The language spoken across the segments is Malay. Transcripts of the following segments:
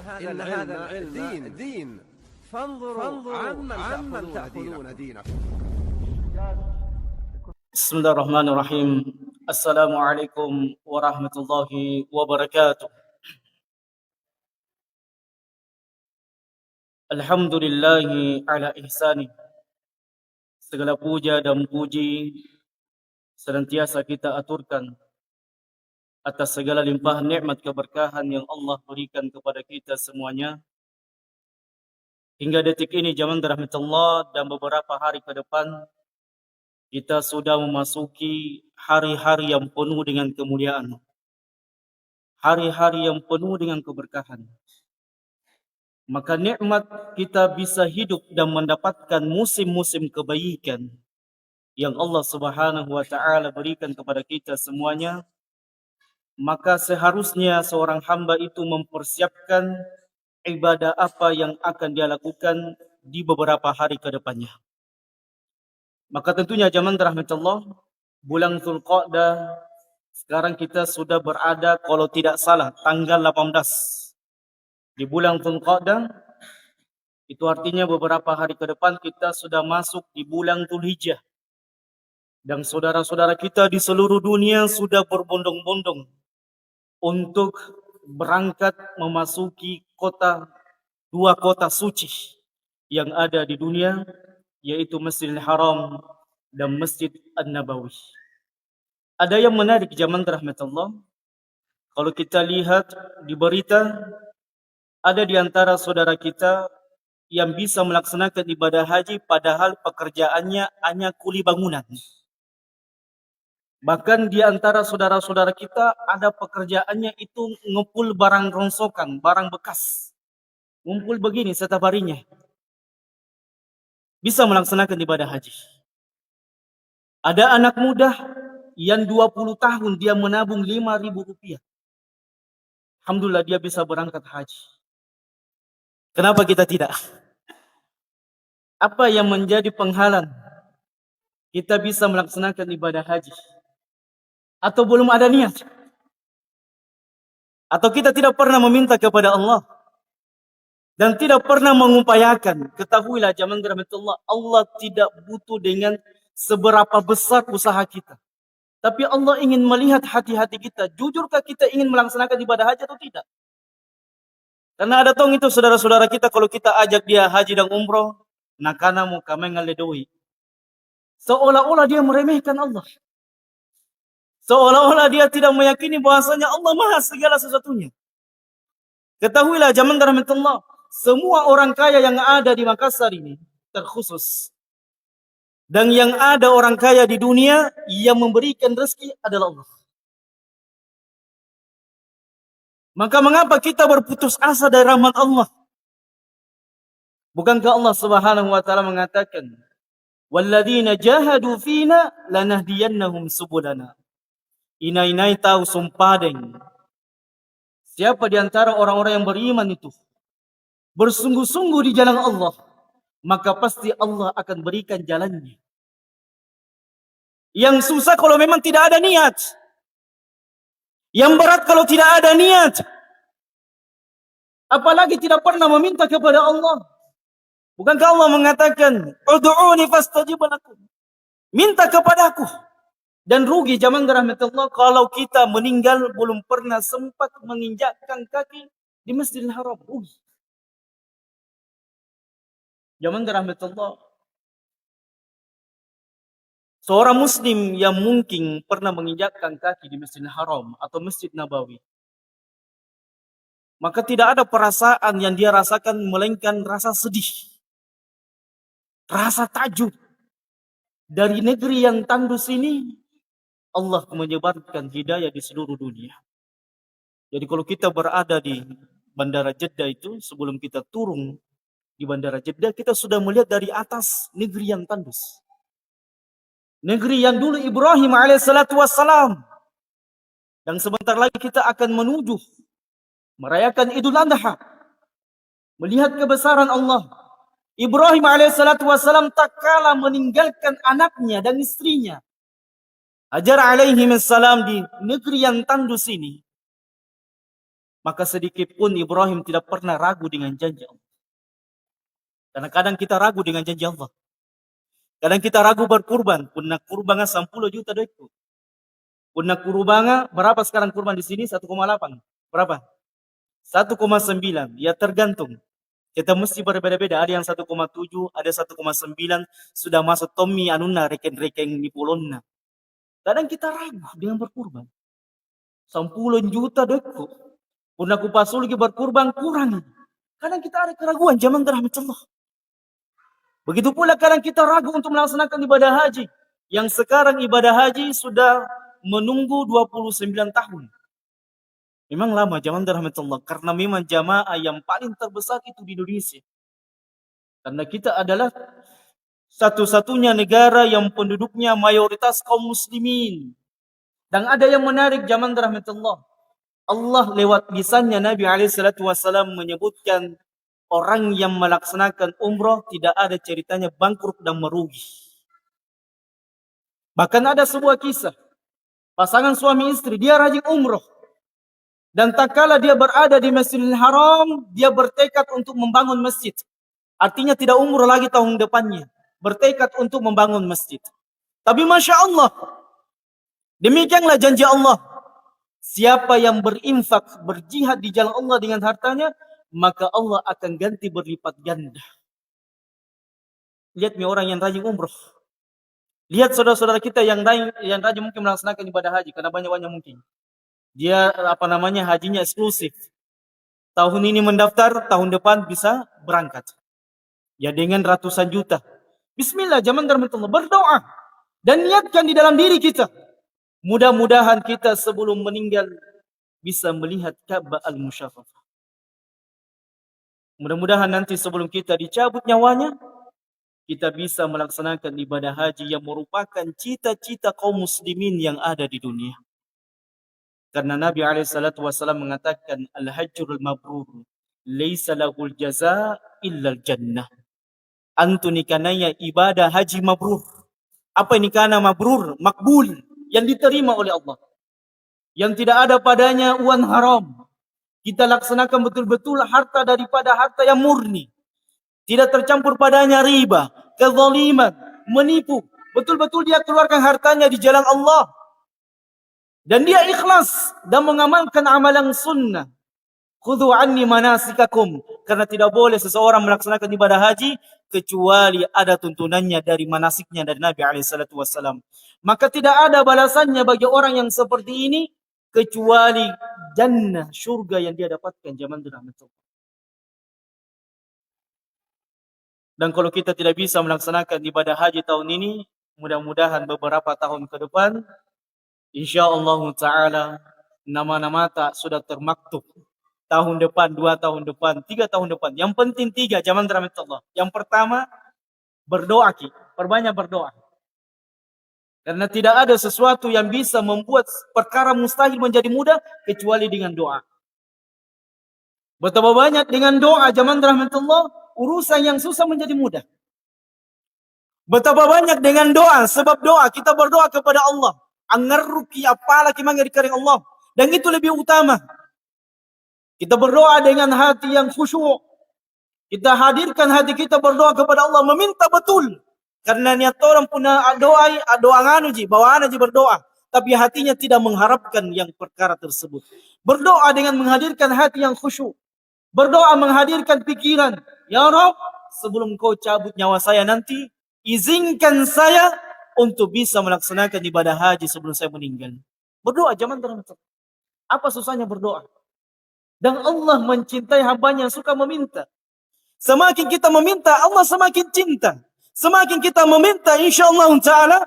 إن هذا العلم دين فانظروا عمن تأخذون دينكم. بسم الله الرحمن الرحيم. السلام عليكم ورحمة الله وبركاته. Alhamdulillahi ala ihsani. Segala puja dan puji senantiasa kita aturkan atas segala limpahan nikmat keberkahan yang Allah berikan kepada kita semuanya. Hingga detik ini zaman rahmat Allah dan beberapa hari ke depan kita sudah memasuki hari-hari yang penuh dengan kemuliaan. Hari-hari yang penuh dengan keberkahan. Maka nikmat kita bisa hidup dan mendapatkan musim-musim kebaikan yang Allah Subhanahu wa taala berikan kepada kita semuanya. Maka seharusnya seorang hamba itu mempersiapkan ibadah apa yang akan dia lakukan di beberapa hari ke depannya. Maka tentunya zaman rahmat Allah, bulan Dzulqa'dah sekarang kita sudah berada kalau tidak salah tanggal 18 di bulan Dzulqa'dah. Itu artinya beberapa hari ke depan kita sudah masuk di bulan Dzulhijjah. Dan saudara-saudara kita di seluruh dunia sudah berbondong-bondong untuk berangkat memasuki dua kota suci yang ada di dunia, yaitu Masjidil Haram dan Masjid An-Nabawi. Ada yang menarik zaman rahmat Allah. Kalau kita lihat di berita, ada di antara saudara kita yang bisa melaksanakan ibadah haji padahal pekerjaannya hanya kuli bangunan. Bahkan di antara saudara-saudara kita ada pekerjaannya itu ngumpul barang rongsokan, barang bekas. Ngumpul begini setiap harinya. Bisa melaksanakan ibadah haji. Ada anak muda yang 20 tahun dia menabung 5.000 rupiah. Alhamdulillah dia bisa berangkat haji. Kenapa kita tidak? Apa yang menjadi penghalang kita bisa melaksanakan ibadah haji? Atau belum ada niat? Atau kita tidak pernah meminta kepada Allah? Dan tidak pernah mengupayakan? Ketahuilah zaman rahmatullah, Allah tidak butuh dengan seberapa besar usaha kita. Tapi Allah ingin melihat hati-hati kita. Jujurkah kita ingin melaksanakan ibadah haji atau tidak? Karena ada tong itu saudara-saudara kita kalau kita ajak dia haji dan umroh, nakana mo kami ngaledoi. Seolah-olah dia meremehkan Allah. Seolah-olah dia tidak meyakini bahasanya Allah Maha segala sesuatunya. Ketahuilah zaman rahmatullah, semua orang kaya yang ada di Makassar ini terkhusus. Dan yang ada orang kaya di dunia yang memberikan rezeki adalah Allah. Maka mengapa kita berputus asa dari rahmat Allah? Bukankah Allah Subhanahu wa taala mengatakan, "Walladzina jahadu fina lanahdiyannahum subulana." Inai tahu sumpadeng. Siapa di antara orang-orang yang beriman itu bersungguh-sungguh di jalan Allah, maka pasti Allah akan berikan jalannya. Yang susah kalau memang tidak ada niat. Yang berat kalau tidak ada niat. Apalagi tidak pernah meminta kepada Allah. Bukankah Allah mengatakan, "Ud'uni fastajib lakum." Minta kepadaku. Dan rugi zaman rahmatullah kalau kita meninggal belum pernah sempat menginjakkan kaki di Masjidil Haram. Rugi. Zaman rahmatullah. Seorang muslim yang mungkin pernah menginjakkan kaki di Masjidil Haram atau Masjid Nabawi, maka tidak ada perasaan yang dia rasakan melainkan rasa sedih, rasa takjub. Dari negeri yang tandus ini, Allah menyebarkan hidayah di seluruh dunia. Jadi kalau kita berada di Bandara Jeddah itu, sebelum kita turun di Bandara Jeddah, kita sudah melihat dari atas negeri yang tandus. Negeri yang dulu Ibrahim alaihissalatu wassalam. Dan sebentar lagi kita akan menuju merayakan Idul Adha. Melihat kebesaran Allah. Ibrahim alaihissalatu wassalam tak kalah meninggalkan anaknya dan istrinya. Hajar alaihi salam di negeri yang tandus ini. maka sedikit pun Ibrahim tidak pernah ragu dengan janji Allah. Karena kadang kita ragu dengan janji Allah. Kadang kita ragu berkurban, punna kurbanga 10 juta doiku. Punna kurbanga berapa sekarang kurban di sini? 1,8. Berapa? 1,9. Ya tergantung. Kita mesti berbeda-beda. Ada yang 1,7, ada 1,9. Sudah masuk Tommy anuna reken-reken di pulonna. Kadang kita ragu dengan berkurban. 10 juta doiku. Punna kupasul lagi berkurban kurang. Kadang kita ada keraguan zaman rahmatullah. Begitu pula kadang kita ragu untuk melaksanakan ibadah haji. Yang sekarang ibadah haji sudah menunggu 29 tahun. Memang lama zaman rahmatullah. Karena memang jamaah yang paling terbesar itu di Indonesia. Karena kita adalah satu-satunya negara yang penduduknya mayoritas kaum muslimin. Dan ada yang menarik zaman rahmatullah. Allah lewat lisannya Nabi SAW menyebutkan orang yang melaksanakan umrah tidak ada ceritanya bangkrut dan merugi. Bahkan ada sebuah kisah. Pasangan suami istri, dia rajin umrah. Dan tak kala dia berada di Masjidil Haram, dia bertekad untuk membangun masjid. Artinya tidak umrah lagi tahun depannya. Bertekad untuk membangun masjid. Tapi Masya Allah, demikianlah janji Allah. Siapa yang berinfak, berjihad di jalan Allah dengan hartanya, maka Allah akan ganti berlipat ganda. Lihat nih orang yang rajin umroh. Lihat saudara-saudara kita yang rajin mungkin melaksanakan ibadah haji. Karena banyak-banyak mungkin. Dia hajinya eksklusif. Tahun ini mendaftar, tahun depan bisa berangkat. Ya dengan ratusan juta. Bismillah, zaman rahmatullah, berdoa. Dan niatkan di dalam diri kita. Mudah-mudahan kita sebelum meninggal bisa melihat Ka'bah al-Musyarrafah. Mudah-mudahan nanti sebelum kita dicabut nyawanya, kita bisa melaksanakan ibadah haji yang merupakan cita-cita kaum muslimin yang ada di dunia. Karena Nabi SAW mengatakan, Al-Hajjul Mabrur, Laisa lahul jaza illa al-jannah. Antuni kanaya ibadah haji mabrur. Apa ini kana mabrur? Makbul. Yang diterima oleh Allah. Yang tidak ada padanya uang haram. Kita laksanakan betul-betul harta daripada harta yang murni. Tidak tercampur padanya riba, kezaliman, menipu. Betul-betul dia keluarkan hartanya di jalan Allah. Dan dia ikhlas dan mengamalkan amalan sunnah. Khudhu anni manasikakum. Karena tidak boleh seseorang melaksanakan ibadah haji kecuali ada tuntunannya dari manasiknya dari Nabi SAW. Maka tidak ada balasannya bagi orang yang seperti ini kecuali jannah, surga yang dia dapatkan zaman rahmatullah. Dan kalau kita tidak bisa melaksanakan ibadah haji tahun ini, mudah-mudahan beberapa tahun ke depan, insyaallah ta'ala, nama-nama tak sudah termaktub. Tahun depan, 2 tahun depan, 3 tahun depan. Yang penting 3, zaman rahmatullah. Yang pertama, berdoa ki. Perbanyak berdoa. Karena tidak ada sesuatu yang bisa membuat perkara mustahil menjadi mudah kecuali dengan doa. Betapa banyak dengan doa zaman rahmatullah urusan yang susah menjadi mudah. Betapa banyak dengan doa, sebab doa kita berdoa kepada Allah. Angarruki apalagi mangirikaring Allah. Dan itu lebih utama. Kita berdoa dengan hati yang khusyuk. Kita hadirkan hati kita berdoa kepada Allah, meminta betul. Karena niat orang punya doa nganu ji, bawaan ji berdoa. Tapi hatinya tidak mengharapkan yang perkara tersebut. Berdoa dengan menghadirkan hati yang khusyuk. Berdoa menghadirkan pikiran. Ya Rabb, sebelum kau cabut nyawa saya nanti, izinkan saya untuk bisa melaksanakan ibadah haji sebelum saya meninggal. Berdoa zaman terhadap. Apa susahnya berdoa? Dan Allah mencintai hambanya yang suka meminta. Semakin kita meminta, Allah semakin cinta. Semakin kita meminta, insyaallah ta'ala,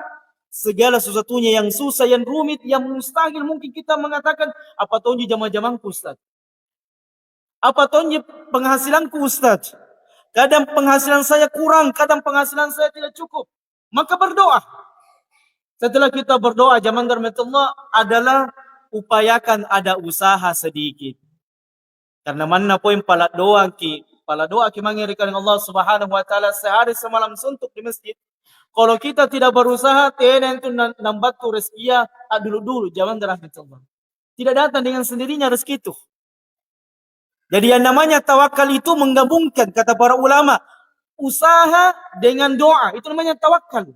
segala sesuatunya yang susah, yang rumit, yang mustahil, mungkin kita mengatakan, apa tonji jamaah-jamaahku Ustaz? Apa tonji penghasilanku Ustaz? Kadang penghasilan saya kurang, kadang penghasilan saya tidak cukup. Maka berdoa. Setelah kita berdoa, zaman rahmatullah adalah upayakan ada usaha sedikit. Karena mana poin pala doa ki mangirikan Allah Subhanahu wa taala sehari semalam suntuk di masjid. Kalau kita tidak berusaha, tenen itu nambatu rezeki dulu zaman rahmatullah. Tidak datang dengan sendirinya rezeki itu. Jadi yang namanya tawakal itu menggabungkan, kata para ulama, usaha dengan doa. Itu namanya tawakal.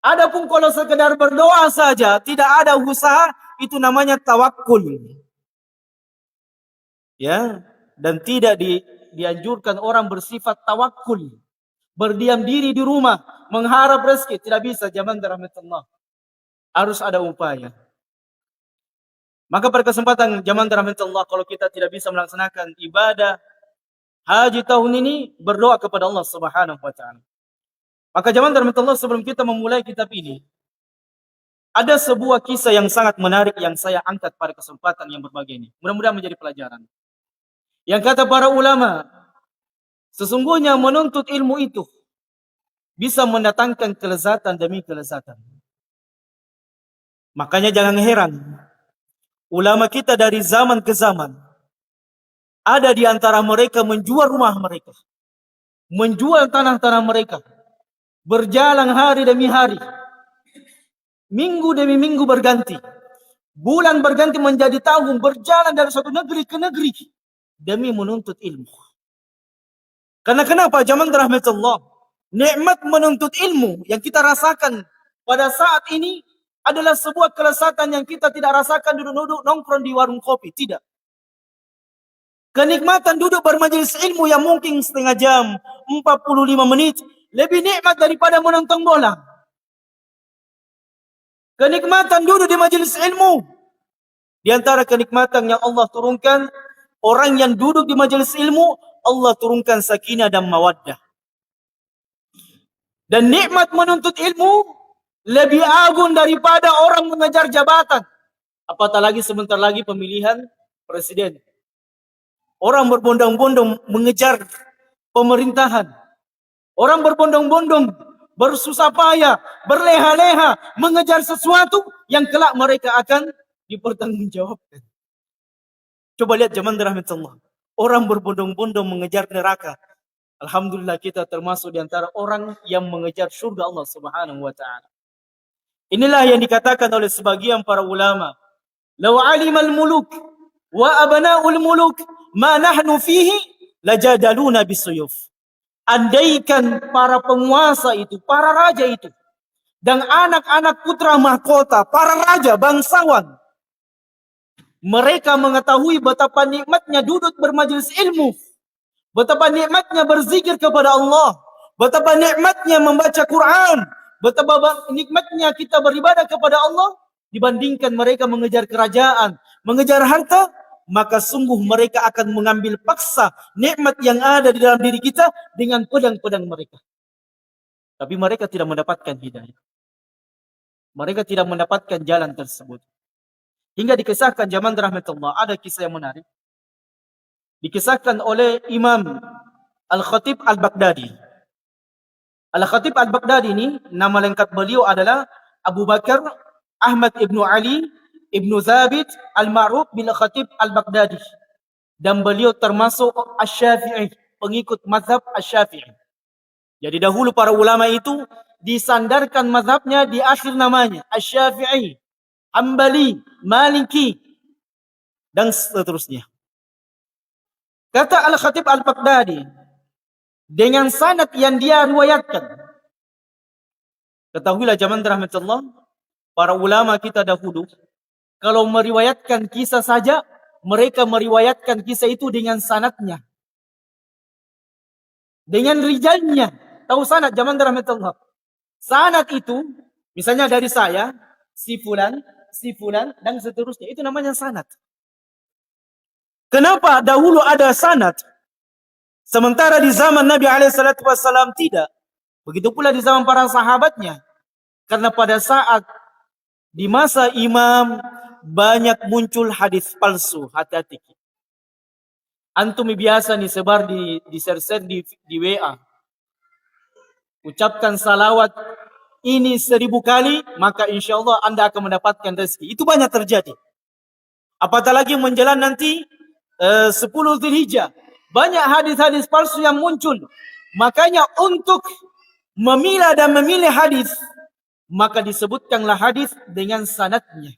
Adapun kalau sekedar berdoa saja, tidak ada usaha, itu namanya tawakul. Ya, dan tidak dianjurkan orang bersifat tawakul, berdiam diri di rumah, mengharap rezeki. Tidak bisa, zaman rahmatullah. Harus ada upaya. Maka pada kesempatan zaman rahmatullah, kalau kita tidak bisa melaksanakan ibadah haji tahun ini, berdoa kepada Allah Subhanahu wa taala. Maka zaman rahmatullah, sebelum kita memulai kitab ini, ada sebuah kisah yang sangat menarik yang saya angkat pada kesempatan yang berbahagia ini. Mudah-mudahan menjadi pelajaran. Yang kata para ulama, sesungguhnya menuntut ilmu itu bisa mendatangkan kelezatan demi kelezatan. Makanya jangan heran, ulama kita dari zaman ke zaman, ada di antara mereka menjual rumah mereka, menjual tanah-tanah mereka, berjalan hari demi hari, minggu demi minggu berganti, bulan berganti menjadi tahun, berjalan dari suatu negeri ke negeri demi menuntut ilmu. Karena kenapa? Zaman rahmatullah, nikmat menuntut ilmu yang kita rasakan pada saat ini adalah sebuah kelezatan yang kita tidak rasakan duduk-duduk nongkrong di warung kopi. Tidak. Kenikmatan duduk bermajelis ilmu yang mungkin setengah jam, 45 menit, lebih nikmat daripada menonton bola. Kenikmatan duduk di majelis ilmu, di antara kenikmatan yang Allah turunkan, orang yang duduk di majelis ilmu, Allah turunkan sakinah dan mawaddah. Dan nikmat menuntut ilmu lebih agung daripada orang mengejar jabatan. Apatah lagi sebentar lagi pemilihan presiden. Orang berbondong-bondong mengejar pemerintahan. Orang berbondong-bondong, bersusah payah, berleha-leha, mengejar sesuatu yang kelak mereka akan dipertanggungjawabkan. Coba lihat zaman rahmatullah. Orang berbondong-bondong mengejar neraka. Alhamdulillah kita termasuk di antara orang yang mengejar surga Allah Subhanahu wa taala. Inilah yang dikatakan oleh sebagian para ulama. Law alimal muluk wa abna'ul muluk ma nahnu fihi lajadaluna bisuyuf. Andaikan para penguasa itu, para raja itu, dan anak-anak putra mahkota, para raja, bangsawan, mereka mengetahui betapa nikmatnya duduk bermajelis ilmu, betapa nikmatnya berzikir kepada Allah, betapa nikmatnya membaca Quran, betapa nikmatnya kita beribadah kepada Allah, dibandingkan mereka mengejar kerajaan, mengejar harta, maka sungguh mereka akan mengambil paksa nikmat yang ada di dalam diri kita dengan pedang-pedang mereka. Tapi mereka tidak mendapatkan hidayah. Mereka tidak mendapatkan jalan tersebut. Hingga dikisahkan zaman rahmatullah, ada kisah yang menarik. Dikisahkan oleh Imam Al-Khatib Al-Baghdadi. Al-Khatib Al-Baghdadi ini, nama lengkap beliau adalah Abu Bakar Ahmad ibnu Ali ibnu Zabit Al-Ma'ruf bin Khatib Al-Baghdadi. Dan beliau termasuk Asy-Syafi'i, pengikut mazhab Asy-Syafi'i. Jadi dahulu para ulama itu disandarkan mazhabnya di akhir namanya. Asy-Syafi'i, Hambali, Maliki, dan seterusnya. Kata Al-Khatib Al-Baghdadi, dengan sanad yang dia riwayatkan. Ketahuilah zaman rahmatullah, para ulama kita dahulu, kalau meriwayatkan kisah saja, mereka meriwayatkan kisah itu dengan sanadnya. Dengan rijalnya. Tahu sanad zaman rahmatullah. Sanad itu, misalnya dari saya, si fulan, dan seterusnya. Itu namanya sanad. Kenapa dahulu ada sanad? Sementara di zaman Nabi SAW tidak. Begitu pula di zaman para sahabatnya. Karena pada saat di masa imam banyak muncul hadis palsu. Hati-hati. Antum biasa nih sebar di share di WA. Ucapkan salawat ini 1000 kali, maka insya Allah Anda akan mendapatkan rezeki. Itu banyak terjadi. Apatah lagi menjelang nanti 10 Dzulhijjah. Banyak hadis-hadis palsu yang muncul. Makanya untuk memilah dan memilih hadis, maka disebutkanlah hadis dengan sanadnya.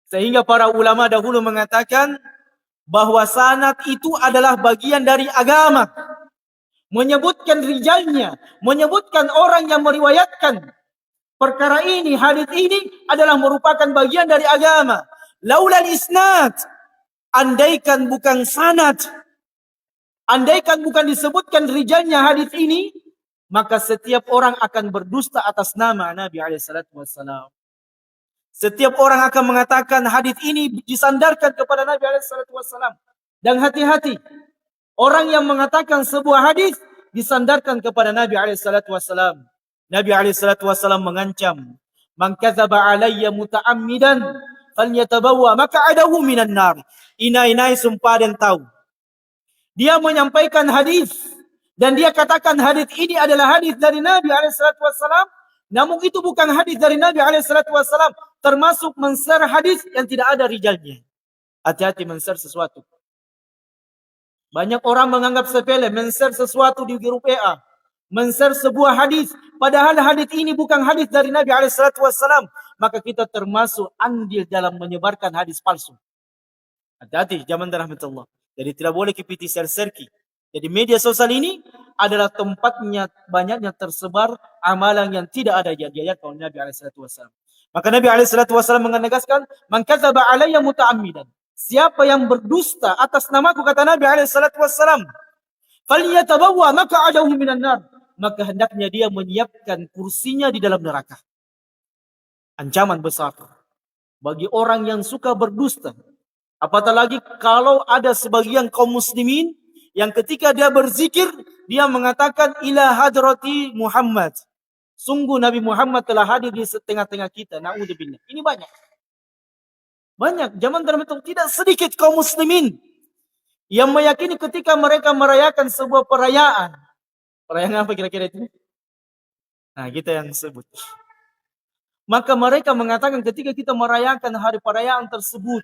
Sehingga para ulama dahulu mengatakan, bahwa sanad itu adalah bagian dari agama. Menyebutkan rijalnya, menyebutkan orang yang meriwayatkan perkara ini, hadis ini adalah merupakan bagian dari agama. Laulal isnad, andaikan bukan sanad, andaikan bukan disebutkan rijalnya hadis ini, maka setiap orang akan berdusta atas nama Nabi SAW. Setiap orang akan mengatakan hadis ini disandarkan kepada Nabi SAW. Dan hati-hati, orang yang mengatakan sebuah hadis disandarkan kepada Nabi SAW. Nabi SAW mengancam, "Man kadzaba alayya muta'ammidan falyatabawwa maq'adahu minan nar." Inai-inai sumpah dan tahu. Dia menyampaikan hadis dan dia katakan hadis ini adalah hadis dari Nabi SAW. Namun itu bukan hadis dari Nabi SAW, termasuk men-share hadis yang tidak ada rijalnya. Hati-hati men-share sesuatu. Banyak orang menganggap sepele men-share sesuatu di grup WA, men-share sebuah hadis, padahal hadis ini bukan hadis dari Nabi SAW, maka kita termasuk andil dalam menyebarkan hadis palsu. Hati-hati, zaman rahmatullah. Jadi tidak boleh kipiti share-share. Jadi media sosial ini adalah tempatnya banyaknya tersebar amalan yang tidak ada diajarkan oleh Nabi SAW. Maka Nabi SAW menegaskan, "Man kadzaba alayya muta'ammidan." Siapa yang berdusta atas namaku, kata Nabi SAW, "Falyatabawwa maq'adahu minan nar." Maka hendaknya dia menyiapkan kursinya di dalam neraka. Ancaman besar bagi orang yang suka berdusta. Apatah lagi kalau ada sebagian kaum muslimin yang ketika dia berzikir, dia mengatakan ila hadrati Muhammad. Sungguh Nabi Muhammad telah hadir di tengah-tengah kita. Na'udzubillah. Ini banyak. Banyak. Zaman terbentuk tidak sedikit kaum muslimin yang meyakini ketika mereka merayakan sebuah perayaan. Perayaan apa kira-kira itu? Nah, kita yang sebut. Maka mereka mengatakan ketika kita merayakan hari perayaan tersebut,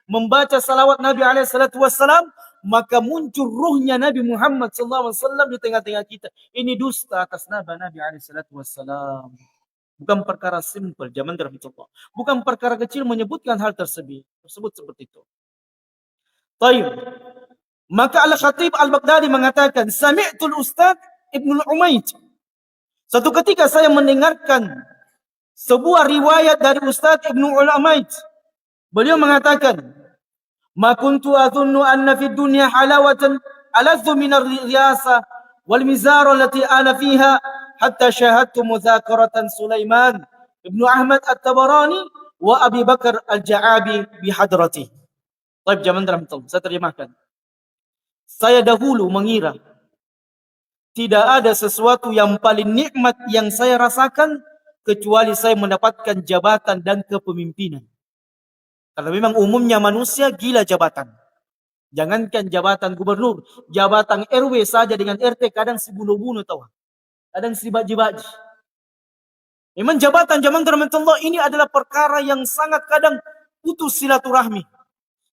membaca salawat Nabi SAW, maka muncul ruhnya Nabi Muhammad SAW di tengah-tengah kita. Ini dusta atas Nabi SAW. Bukan perkara simpel, zaman rahmatullah. Bukan perkara kecil menyebutkan hal tersebut seperti itu. Taib. Maka Al-Khatib Al-Baghdadi mengatakan, "Sami'tul Ustaz Ibnul Umaid." Satu ketika saya mendengarkan sebuah riwayat dari Ustaz Ibnul Umaid. Beliau mengatakan, "Ma kuntu adhunnu anna fid dunya halawatan aladzu min ar-riyasa wal mizara allati ana fiha hatta syahadtu mudzakaratan Sulaiman Ibnu Ahmad At-Tabarani wa Abi Bakar Al-Ja'abi bi hadrati." Baik, zaman rahmatullah, saya terjemahkan. Saya dahulu mengira tidak ada sesuatu yang paling nikmat yang saya rasakan kecuali saya mendapatkan jabatan dan kepemimpinan. Karena memang umumnya manusia gila jabatan. Jangankan jabatan gubernur, jabatan RW saja dengan RT kadang si bunuh-bunuh tahu. Kadang si baji-baji. Memang jabatan zaman rahmatullah ini adalah perkara yang sangat kadang putus silaturahmi.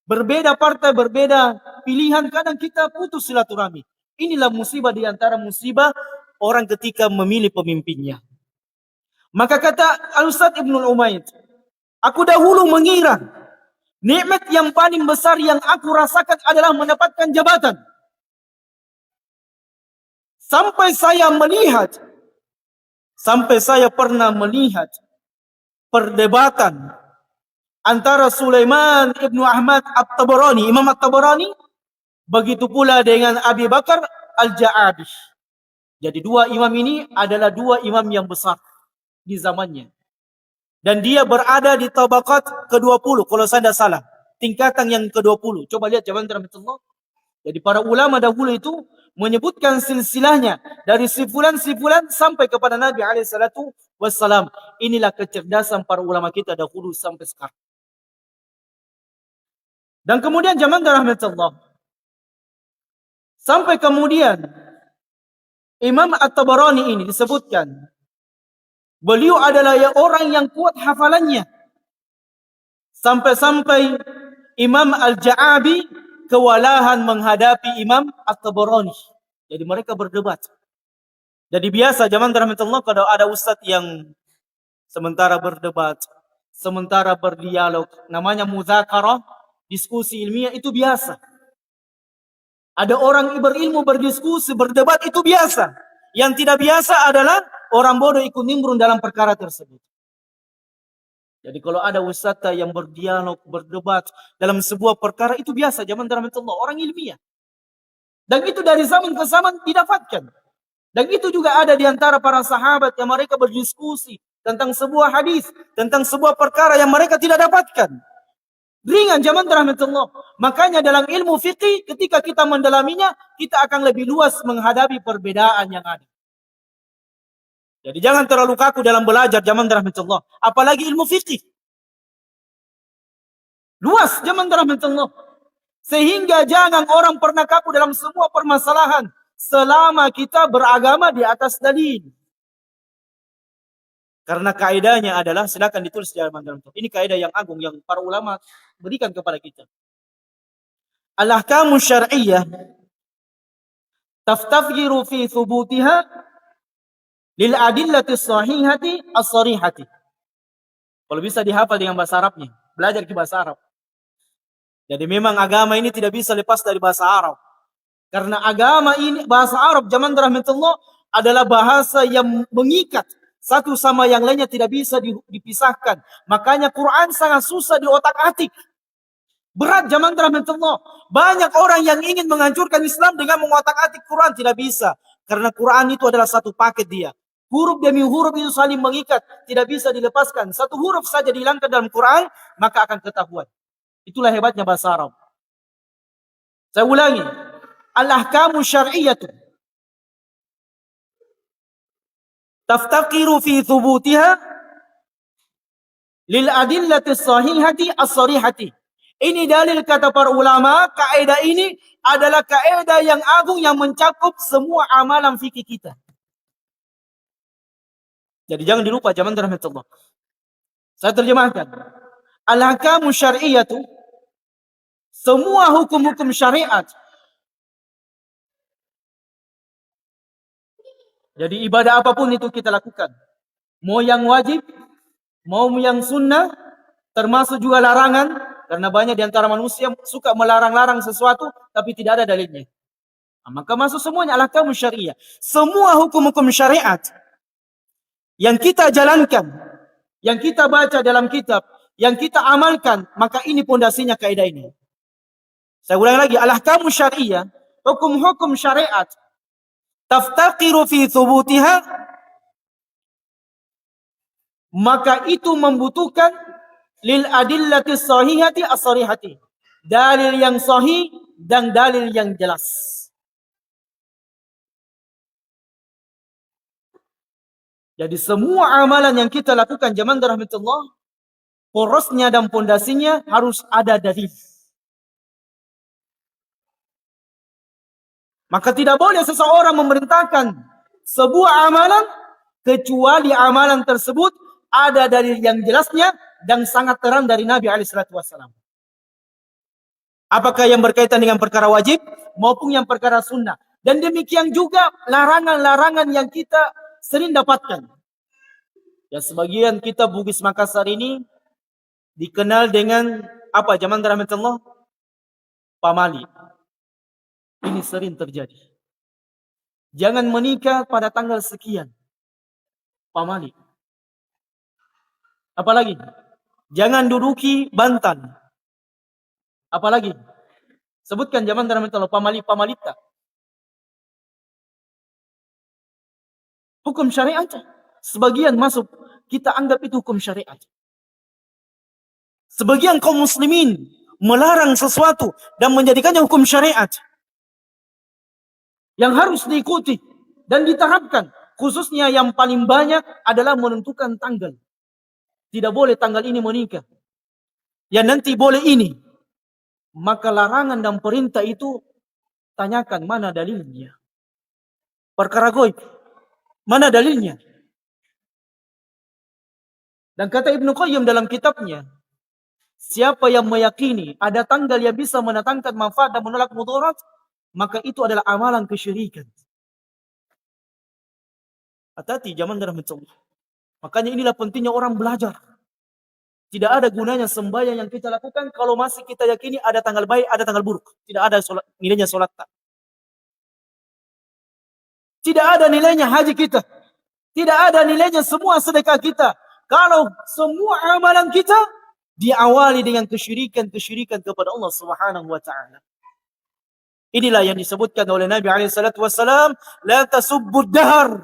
Berbeda partai, berbeda pilihan, kadang kita putus silaturahmi. Inilah musibah di antara musibah orang ketika memilih pemimpinnya. Maka kata Al-Ustaz Ibnul Umaid, "Aku dahulu mengira nikmat yang paling besar yang aku rasakan adalah mendapatkan jabatan. Sampai saya pernah melihat perdebatan antara Sulaiman Ibnu Ahmad At-Tabarani, Imam At-Tabarani, begitu pula dengan Abi Bakar Al-Ja'abi. Jadi dua imam ini adalah dua imam yang besar di zamannya. Dan dia berada di tabaqat ke-20, kalau saya tidak salah. Tingkatan yang ke-20. Coba lihat zaman rahmatullah. Jadi para ulama dahulu itu menyebutkan silsilahnya dari sifulan-sifulan sampai kepada Nabi SAW. Inilah kecerdasan para ulama kita dahulu sampai sekarang. Dan kemudian zaman rahmatullah. Sampai kemudian Imam At-Tabarani ini disebutkan, beliau adalah orang yang kuat hafalannya. Sampai-sampai Imam Al-Ja'abi kewalahan menghadapi Imam At-Tabarani. Jadi mereka berdebat. Jadi biasa zaman rahmatullah kalau ada ustadz yang sementara berdebat, sementara berdialog, namanya muzakarah, diskusi ilmiah, itu biasa. Ada orang berilmu, berdiskusi, berdebat, itu biasa. Yang tidak biasa adalah orang bodoh ikut nimbrung dalam perkara tersebut. Jadi kalau ada wisata yang berdialog, berdebat dalam sebuah perkara, itu biasa zaman rahmatullah, orang ilmiah. Dan itu dari zaman ke zaman didapatkan. Dan itu juga ada di antara para sahabat yang mereka berdiskusi tentang sebuah hadis, tentang sebuah perkara yang mereka tidak dapatkan. Ringan zaman rahmatullah. Makanya dalam ilmu fikih ketika kita mendalaminya, kita akan lebih luas menghadapi perbedaan yang ada. Jadi jangan terlalu kaku dalam belajar zaman rahmatullah. Apalagi ilmu fikih. Luas zaman rahmatullah. Sehingga jangan orang pernah kaku dalam semua permasalahan. Selama kita beragama di atas dalil. Karena kaidahnya adalah, silakan ditulis di halaman dalam. Ini kaidah yang agung yang para ulama berikan kepada kita. Al-ahkamu syar'iyyah taftafiru fi thubutiha lil adillati sahihati as-sarihati. Kalau bisa dihafal dengan bahasa Arabnya, belajar ke bahasa Arab. Jadi memang agama ini tidak bisa lepas dari bahasa Arab. Karena agama ini, bahasa Arab zaman rahmatullah adalah bahasa yang mengikat. Satu sama yang lainnya tidak bisa dipisahkan. Makanya Quran sangat susah diotak-atik. Berat zaman rahmatullah. Banyak orang yang ingin menghancurkan Islam dengan mengotak-atik Quran. Tidak bisa. Karena Quran itu adalah satu paket dia. Huruf demi huruf itu saling mengikat. Tidak bisa dilepaskan. Satu huruf saja dihilangkan dalam Quran, maka akan ketahuan. Itulah hebatnya bahasa Arab. Saya ulangi. Al-ahkamu syar'iyyatu taftaqiru fi thubutiha lil adillati sahihati as-sarihati. Ini dalil kata para ulama, kaidah ini adalah kaidah yang agung yang mencakup semua amalan fikih kita. Jadi jangan dilupa zaman rahmatullah. Saya terjemahkan. Al-ahkamu syar'iyyatu, semua hukum-hukum syariat. Jadi ibadah apapun itu kita lakukan. Mau yang wajib, mau yang sunnah, termasuk juga larangan. Karena banyak di antara manusia suka melarang-larang sesuatu, tapi tidak ada dalilnya. Nah, maka masuk semuanya al-ahkamu syariah. Semua hukum-hukum syariat yang kita jalankan, yang kita baca dalam kitab, yang kita amalkan, maka ini pondasinya kaidah ini. Saya ulang lagi, al-ahkamu syariah, hukum-hukum syariat, taftaqiru fi thubutiha, maka itu membutuhkan lil adillati sahihati as-sarihati, dalil yang sahih dan dalil yang jelas. Jadi semua amalan yang kita lakukan zaman rahmatullah, porosnya dan pondasinya harus ada dalil. Maka tidak boleh seseorang memerintahkan sebuah amalan kecuali amalan tersebut ada dalil yang jelasnya dan sangat terang dari Nabi SAW. Apakah yang berkaitan dengan perkara wajib maupun yang perkara sunnah. Dan demikian juga larangan-larangan yang kita sering dapatkan. Ya, sebagian kita Bugis Makassar ini dikenal dengan apa zaman rahmatullah? Pamali. Ini sering terjadi. Jangan menikah pada tanggal sekian. Pamali. Apalagi? Jangan duduki bantan. Apalagi? Sebutkan zaman rahmatullah pamali, pamalita. Hukum syariat. Sebagian masuk, kita anggap itu hukum syariat. Sebagian kaum muslimin melarang sesuatu dan menjadikannya hukum syariat. Yang harus diikuti dan diterapkan. Khususnya yang paling banyak adalah menentukan tanggal. Tidak boleh tanggal ini menikah. Ya nanti boleh ini. Maka larangan dan perintah itu tanyakan mana dalilnya. Perkara goib. Mana dalilnya? Dan kata Ibnu Qayyim dalam kitabnya, siapa yang meyakini ada tanggal yang bisa mendatangkan manfaat dan menolak mudarat, maka itu adalah amalan kesyirikan. Hati-hati zaman rahmatullah. Makanya inilah pentingnya orang belajar. Tidak ada gunanya sembahyang yang kita lakukan kalau masih kita yakini ada tanggal baik, ada tanggal buruk. Tidak ada nilainya solat. Tidak ada nilainya haji kita. Tidak ada nilainya semua sedekah kita. Kalau semua amalan kita diawali dengan kesyirikan kepada Allah Subhanahu wa taala. Inilah yang disebutkan oleh Nabi alaihi salatu wasallam, la tasubbud dahr.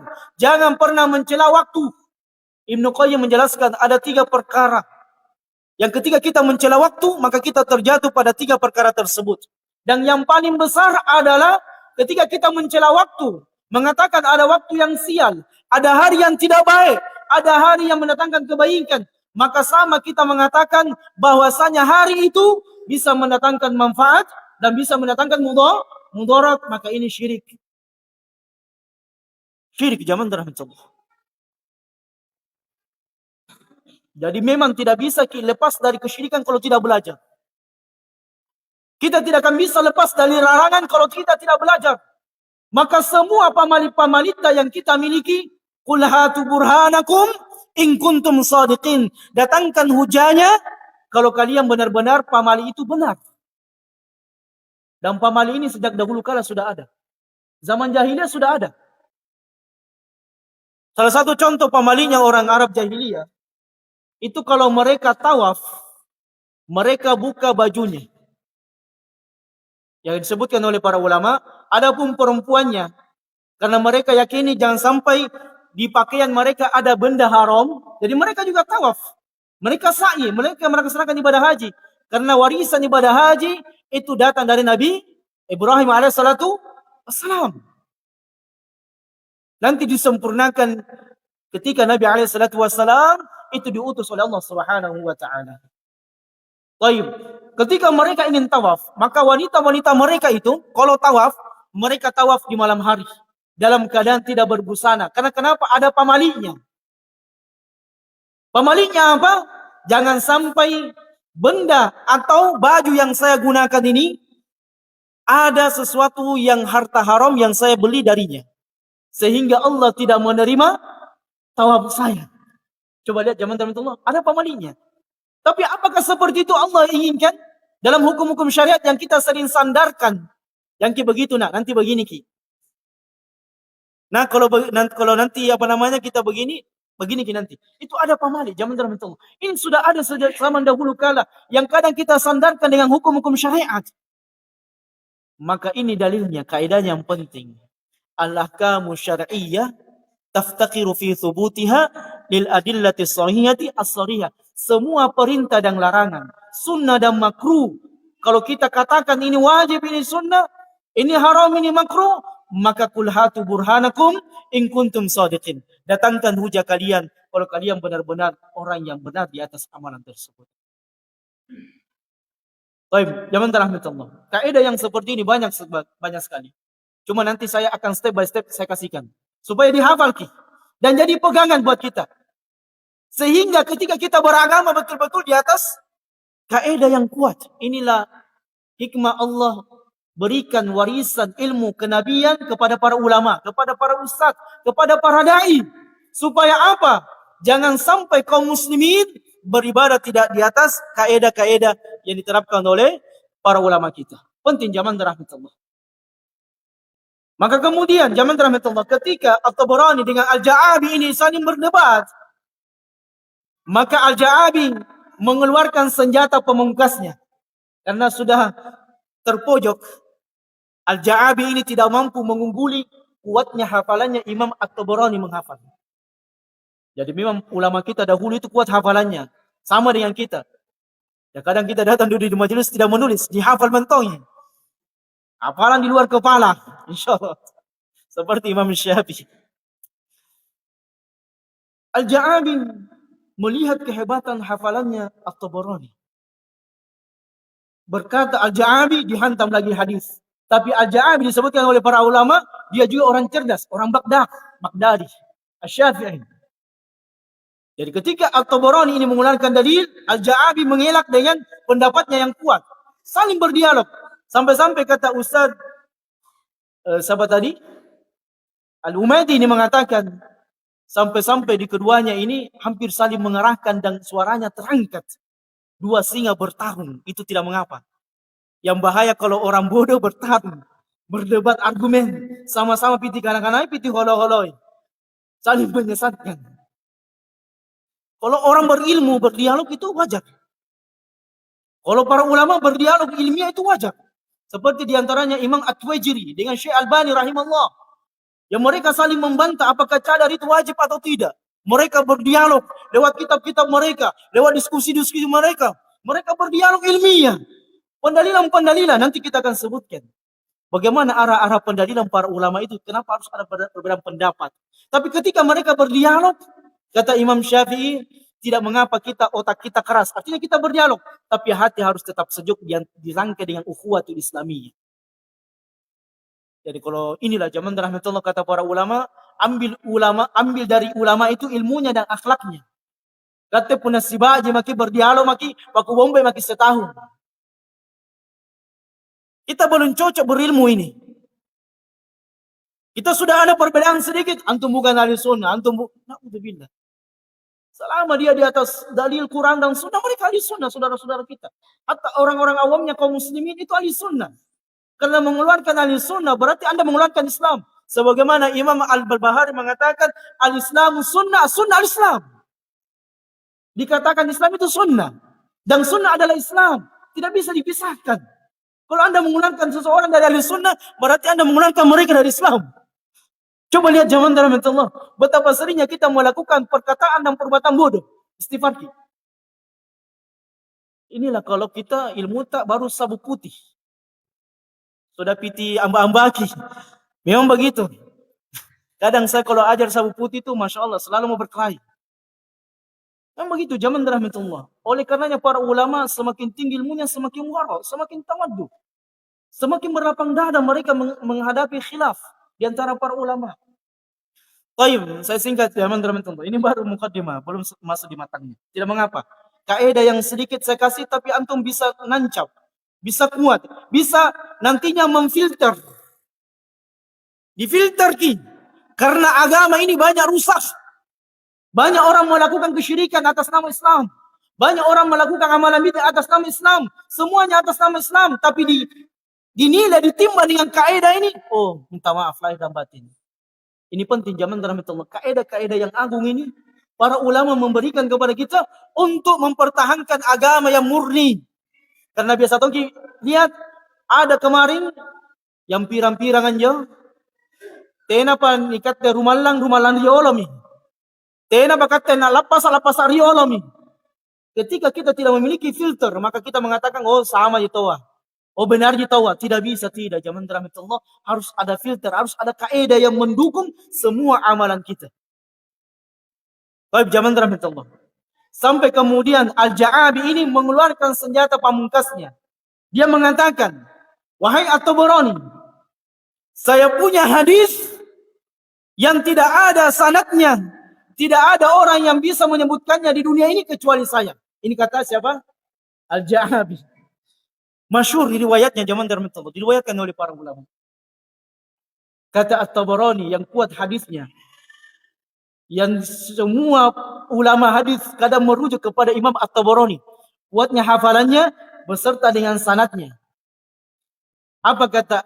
Jangan pernah mencela waktu. Ibnu Qayyim menjelaskan ada 3 perkara. Yang ketika kita mencela waktu, maka kita terjatuh pada 3 perkara tersebut. Dan yang paling besar adalah ketika kita mencela waktu, mengatakan ada waktu yang sial, ada hari yang tidak baik, ada hari yang mendatangkan kebaikan, maka sama kita mengatakan bahwasanya hari itu bisa mendatangkan manfaat dan bisa mendatangkan mudarat, maka ini syirik. Syirik zaman rahmatullah. Jadi memang tidak bisa lepas dari kesyirikan kalau tidak belajar. Kita tidak akan bisa lepas dari larangan kalau kita tidak belajar. Maka semua pamali-pamalita yang kita miliki, qul hatu burhanakum in kuntum shadiqin. Datangkan hujahnya kalau kalian benar-benar pamali itu benar. Dan pamali ini sejak dahulu kala sudah ada. Zaman jahiliyah sudah ada. Salah satu contoh pamalinya orang Arab jahiliyah, itu kalau mereka tawaf, mereka buka bajunya. Yang disebutkan oleh para ulama, adapun perempuannya, karena mereka yakini jangan sampai di pakaian mereka ada benda haram, jadi mereka juga tawaf. Mereka sa'i, mereka melaksanakan ibadah haji. Karena warisan ibadah haji itu datang dari Nabi Ibrahim alaihissalatu wassalam. Nanti disempurnakan ketika Nabi alaihissalatu wassalam itu diutus oleh Allah Subhanahu wa taala. Baik, ketika mereka ingin tawaf, maka wanita-wanita mereka itu kalau tawaf, mereka tawaf di malam hari dalam keadaan tidak berbusana. Karena kenapa? Ada pamalinya. Pamalinya apa? Jangan sampai benda atau baju yang saya gunakan ini ada sesuatu yang harta haram yang saya beli darinya, sehingga Allah tidak menerima tawaf saya. Coba lihat zaman Allah, ada pamalinya. Tapi apakah seperti itu Allah inginkan? Dalam hukum-hukum syariat yang kita sering sandarkan. Yang begitu, nanti begini Ki. Nah, kalau nanti kita begini Ki nanti. Itu ada pamali zaman Allah. Ini sudah ada sejak zaman dahulu kala. Yang kadang kita sandarkan dengan hukum-hukum syariat. Maka ini dalilnya, kaidahnya yang penting. Al-ahkamu syar'iyyah taftaqiru fi thubutiha lil adillati sahihati as-sarihah. Semua perintah dan larangan, sunnah dan makruh, kalau kita katakan ini wajib, ini sunnah, ini haram, ini makruh, maka qul hatu burhanakum in kuntum shadiqin. Datangkan hujah kalian kalau kalian benar-benar orang yang benar di atas amalan tersebut. Baik, zaman rahmatullah. Kaidah yang seperti ini banyak sekali. Cuma nanti saya akan step by step saya kasihkan supaya dihafal Ki dan jadi pegangan buat kita. Sehingga ketika kita beragama betul-betul di atas kaidah yang kuat. Inilah hikmah Allah berikan warisan ilmu kenabian kepada para ulama, kepada para ustaz, kepada para dai. Supaya apa? Jangan sampai kaum muslimin beribadah tidak di atas kaidah-kaidah yang diterapkan oleh para ulama kita. Penting zaman rahmatullah. Maka kemudian zaman rahmatullah ketika At-Tabarani dengan Al-Ja'abi ini saling berdebat, maka Al-Ja'abi mengeluarkan senjata pemungkasnya. Karena sudah terpojok. Al-Ja'abi ini tidak mampu mengungguli kuatnya hafalannya Imam At-Tabarani menghafal. Jadi memang ulama kita dahulu itu kuat hafalannya. Sama dengan kita. Ya kadang kita datang duduk di majelis tidak menulis. Dihafal mentongnya. Hafalan di luar kepala. InsyaAllah. Seperti Imam Syafi'i. Al-Ja'abi melihat kehebatan hafalannya At-Tabarani. Berkata Al-Ja'abi dihantam lagi hadis. Tapi Al-Ja'abi disebutkan oleh para ulama, dia juga orang cerdas, orang Baghdadi, Asy-Syafi'i. Jadi ketika At-Tabarani ini mengeluarkan dalil, Al-Ja'abi mengelak dengan pendapatnya yang kuat. Saling berdialog. Sampai-sampai kata Ustaz sahabat tadi, Al-Umaydi ini mengatakan, sampai-sampai di keduanya ini hampir saling mengarahkan dan suaranya terangkat. Dua singa bertarung, itu tidak mengapa. Yang bahaya kalau orang bodoh bertarung. berdebat argumen, sama-sama piti kanak-kanak, piti holo-holoi, saling menyesatkan. Kalau orang berilmu berdialog itu wajar. Kalau para ulama berdialog ilmiah itu wajar. Seperti diantaranya Imam At-Tuwaijiri dengan Syekh Albani rahimahullah. Yang mereka saling membantah apakah cadar itu wajib atau tidak. Mereka berdialog lewat kitab-kitab mereka, lewat diskusi-diskusi mereka. Mereka berdialog ilmiah. Pendalilan-pendalilan nanti kita akan sebutkan. Bagaimana arah-arah pendalilan para ulama itu, kenapa harus ada perbedaan pendapat. Tapi ketika mereka berdialog, kata Imam Syafi'i, tidak mengapa otak kita keras. Artinya kita berdialog, tapi hati harus tetap sejuk dirangkai dengan ukhuwatul islamiyah. Jadi kalau inilah zaman rahmatullah kata para ulama, ambil dari ulama itu ilmunya dan akhlaknya. Kata pun nasibaji maki berdialog maki baku bombe maki setahun. Kita belum cocok berilmu ini. Kita sudah ada perbedaan sedikit, antum bukan ahli sunnah, antum na'udzubillah. Selama dia di atas dalil Quran dan sunnah, mereka ahli sunnah, saudara-saudara kita. Hatta orang-orang awamnya kaum muslimin itu ahli sunnah. Karena mengeluarkan ahli sunnah berarti Anda mengeluarkan Islam. Sebagaimana Imam Al-Barbahari mengatakan, al-Islamu sunnah, sunnah al-Islam. Dikatakan Islam itu sunnah. Dan sunnah adalah Islam. Tidak bisa dipisahkan. Kalau Anda mengeluarkan seseorang dari ahli sunnah, berarti Anda mengeluarkan mereka dari Islam. Coba lihat zaman rahmatullah. Betapa seringnya kita melakukan perkataan dan perbuatan bodoh. Istighfar. Inilah kalau kita ilmu tak baru sabuk putih. Sudah piti amba-ambaki. Memang begitu. Kadang saya kalau ajar sabuk putih itu Masya Allah selalu mau berkelahi. Memang begitu zaman rahmatullah. Oleh karenanya para ulama semakin tinggi ilmunya semakin wara, semakin tawaddu. Semakin berlapang dada mereka menghadapi khilaf di antara para ulama. Baik, saya singkat ya, teman-teman. Ini baru mukaddimah, belum masuk di matangnya. Tidak mengapa. Kaidah yang sedikit saya kasih, tapi antum bisa nancap, bisa kuat, bisa nantinya memfilter. Difilter ki, karena agama ini banyak rusak. Banyak orang melakukan kesyirikan atas nama Islam. Banyak orang melakukan amalan bid'ah atas nama Islam. Semuanya atas nama Islam, tapi dinilai, ditimbang dengan kaidah ini. Oh, minta maaf lahir dan batin. Ini penting zaman rahmatullah. Kaidah-kaidah yang agung ini para ulama memberikan kepada kita untuk mempertahankan agama yang murni. Karena biasa toki lihat ada kemarin yang pirang-pirangan jo. Tena pan ikat rumalang riolomi. Tena bakat tena lapas riolomi. Ketika kita tidak memiliki filter, maka kita mengatakan oh sama itu. Oh benar tahu, tidak bisa, tidak. Zaman rahmatullah harus ada filter, harus ada kaidah yang mendukung semua amalan kita. Baik, zaman rahmatullah. Sampai kemudian Al-Ja'abi ini mengeluarkan senjata pamungkasnya. Dia mengatakan, wahai At-Tabarani, saya punya hadis yang tidak ada sanadnya, tidak ada orang yang bisa menyebutkannya di dunia ini kecuali saya. Ini kata siapa? Al-Ja'abi. Masyhur riwayatnya zaman rahmatullah, diriwayatkan oleh para ulama. Kata At-Tabarani yang kuat hadisnya, yang semua ulama hadis kadang merujuk kepada Imam At-Tabarani. Kuatnya hafalannya beserta dengan sanadnya. Apa kata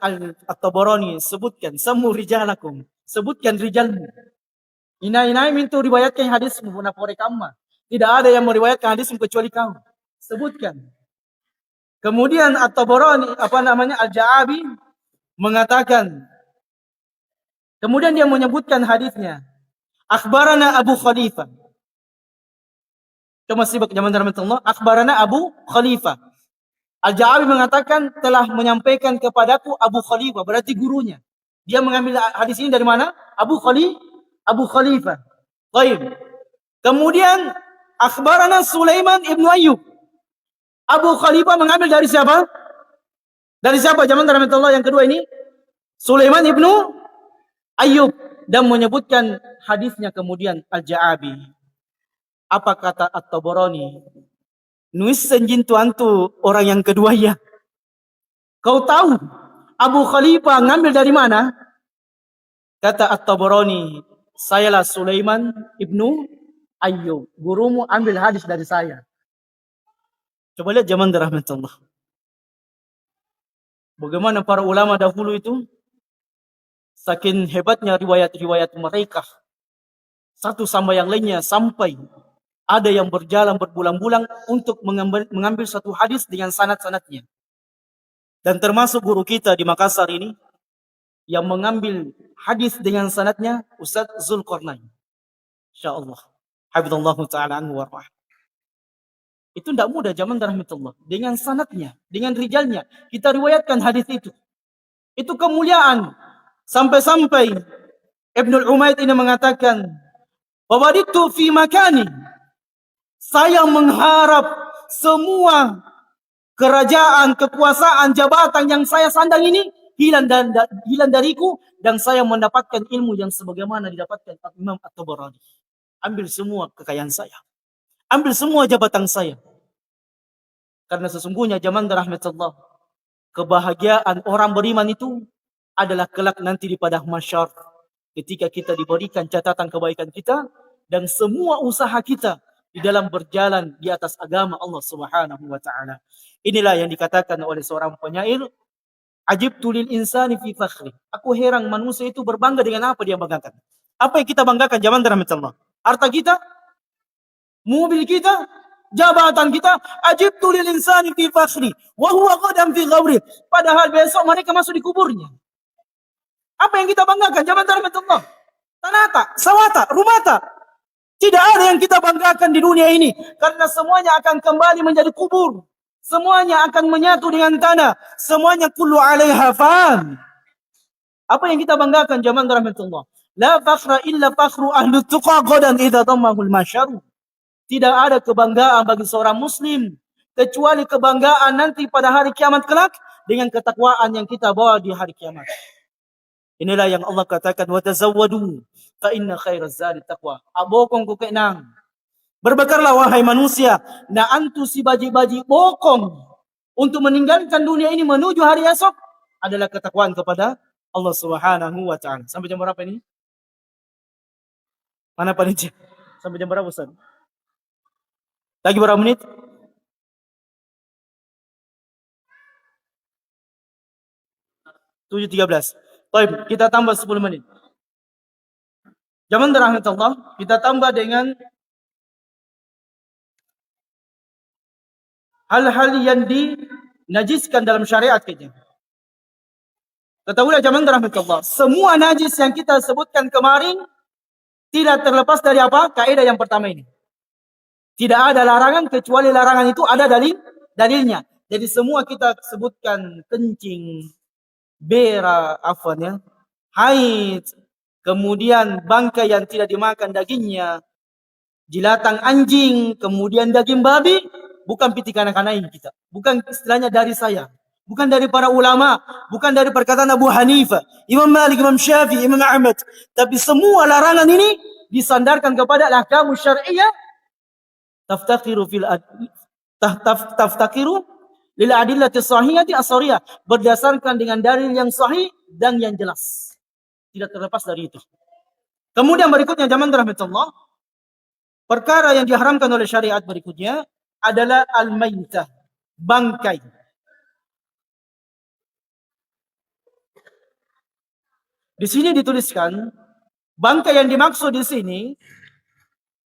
At-Tabarani? Sebutkan samu rijalakum, sebutkan rijalmu. Ina mintu riwayatkan hadismu munafore kamma. Tidak ada yang meriwayatkan hadismu kecuali kau. Sebutkan. Kemudian At-Tabarani Al-Ja'abi mengatakan, kemudian dia menyebutkan hadisnya. Akhbarana Abu Khalifah. Coba simak zaman rahmatullah. Akhbarana Abu Khalifah. Al-Ja'abi mengatakan telah menyampaikan kepadaku Abu Khalifah, berarti gurunya. Dia mengambil hadis ini dari mana? Abu Khalifah. Baik. Kemudian akhbarana Sulaiman ibnu Ayyub. Abu Khalifah mengambil dari siapa? Dari siapa zaman rahmatullah yang kedua ini? Sulaiman ibnu Ayyub. Dan menyebutkan hadisnya kemudian Al-Ja'abi. Apa kata At-Tabarani? Nuis senjin tuantu orang yang kedua ya. Kau tahu Abu Khalifah ngambil dari mana? Kata At-Tabarani, sayalah Sulaiman ibnu Ayyub. Gurumu ambil hadis dari saya. Coba lihat zaman rahmatullah. Bagaimana para ulama dahulu itu, saking hebatnya riwayat-riwayat mereka, satu sama yang lainnya, sampai ada yang berjalan berbulan-bulan untuk mengambil satu hadis dengan sanad-sanadnya. Dan termasuk guru kita di Makassar ini, yang mengambil hadis dengan sanadnya, Ustaz Zulkarnain. InsyaAllah. Hafizallahu ta'ala anhu warahmah. Itu tidak mudah zaman rahmatullah. Dengan sanadnya, dengan rijalnya, kita riwayatkan hadis itu. Itu kemuliaan. Sampai-sampai Ibnul Umayyad ini mengatakan, wawaditu fi makani. Saya mengharap semua kerajaan, kekuasaan, jabatan yang saya sandang ini hilang dariku, dan saya mendapatkan ilmu yang sebagaimana didapatkan Imam At-Tabarani. Ambil semua kekayaan saya. Ambil semua jabatan saya. Karena sesungguhnya zaman rahmatullah, kebahagiaan orang beriman itu adalah kelak nanti di padang mahsyar, ketika kita diberikan catatan kebaikan kita dan semua usaha kita di dalam berjalan di atas agama Allah Subhanahu wa taala. Inilah yang dikatakan oleh seorang penyair, ajibtu lil insani fi fakhri. Aku heran manusia itu berbangga dengan apa dia banggakan. Apa yang kita banggakan zaman rahmatullah? Harta kita, mobil kita, jabatan kita. Ajibtu lil insani fi fakhri wa huwa ghadan fi ghawri. Padahal besok mereka masuk di kuburnya. Apa yang kita banggakan zaman rahmatullah? Tanata, sawata, rumata. Tidak ada yang kita banggakan di dunia ini, karena semuanya akan kembali menjadi kubur. Semuanya akan menyatu dengan tanah. Semuanya kullu 'alaiha fan. Apa yang kita banggakan zaman rahmatullah? La fakhra illa fakhru ahli tuqa ghadan idza dammahul masyaru. Tidak ada kebanggaan bagi seorang muslim kecuali kebanggaan nanti pada hari kiamat kelak dengan ketakwaan yang kita bawa di hari kiamat. Inilah yang Allah katakan, wa tazawwadu fa inna khairaz zadi taqwa. Abokong ko kenang. Berbekallah wahai manusia, na antu si baji-baji bokong untuk meninggalkan dunia ini menuju hari esok adalah ketakwaan kepada Allah Subhanahu wa taala. Sampai jam berapa ini? Mana panitia? Sampai jam berapa Ustaz? Lagi berapa menit? 7.13. Baik, kita tambah 10 menit. Zaman rahmatullah, kita tambah dengan hal-hal yang dinajiskan dalam syariat kita. Ketahuilah zaman rahmatullah, semua najis yang kita sebutkan kemarin tidak terlepas dari apa? Kaidah yang pertama ini. Tidak ada larangan kecuali larangan itu ada dalilnya. Jadi semua kita sebutkan kencing, bera, haid, kemudian bangkai yang tidak dimakan dagingnya, jilatan anjing, kemudian daging babi, bukan pitik anak-anak ini kita. Bukan istilahnya dari saya. Bukan dari para ulama, bukan dari perkataan Abu Hanifah, Imam Malik, Imam Syafi'i, Imam Ahmad. Tapi semua larangan ini disandarkan kepada ahkam syar'iyyah taftakiru lil adillati sahihati as-sariyah, berdasarkan dengan dalil yang sahih dan yang jelas. Tidak terlepas dari itu. Kemudian berikutnya zaman rahmatullah, perkara yang diharamkan oleh syariat berikutnya adalah al-maitah, bangkai. Di sini dituliskan bangkai yang dimaksud di sini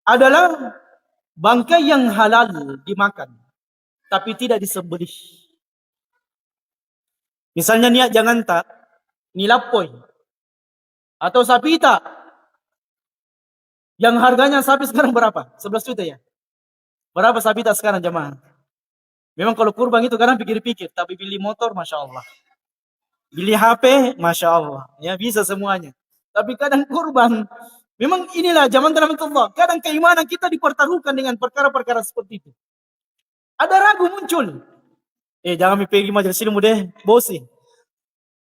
adalah bangkai yang halal dimakan, tapi tidak disembelih. Misalnya niat jangan tak, nilapoi, atau sapita. Yang harganya sapi sekarang berapa? 11 juta ya? Berapa sapita sekarang jemaah? Memang kalau kurban itu kadang pikir-pikir, tapi beli motor Masya Allah. Beli HP Masya Allah. Ya bisa semuanya. Tapi kadang kurban, memang inilah zaman rahmatullah. Kadang keimanan kita dipertaruhkan dengan perkara-perkara seperti itu. Ada ragu muncul. Jangan pergi majelis ilmu deh, bosi.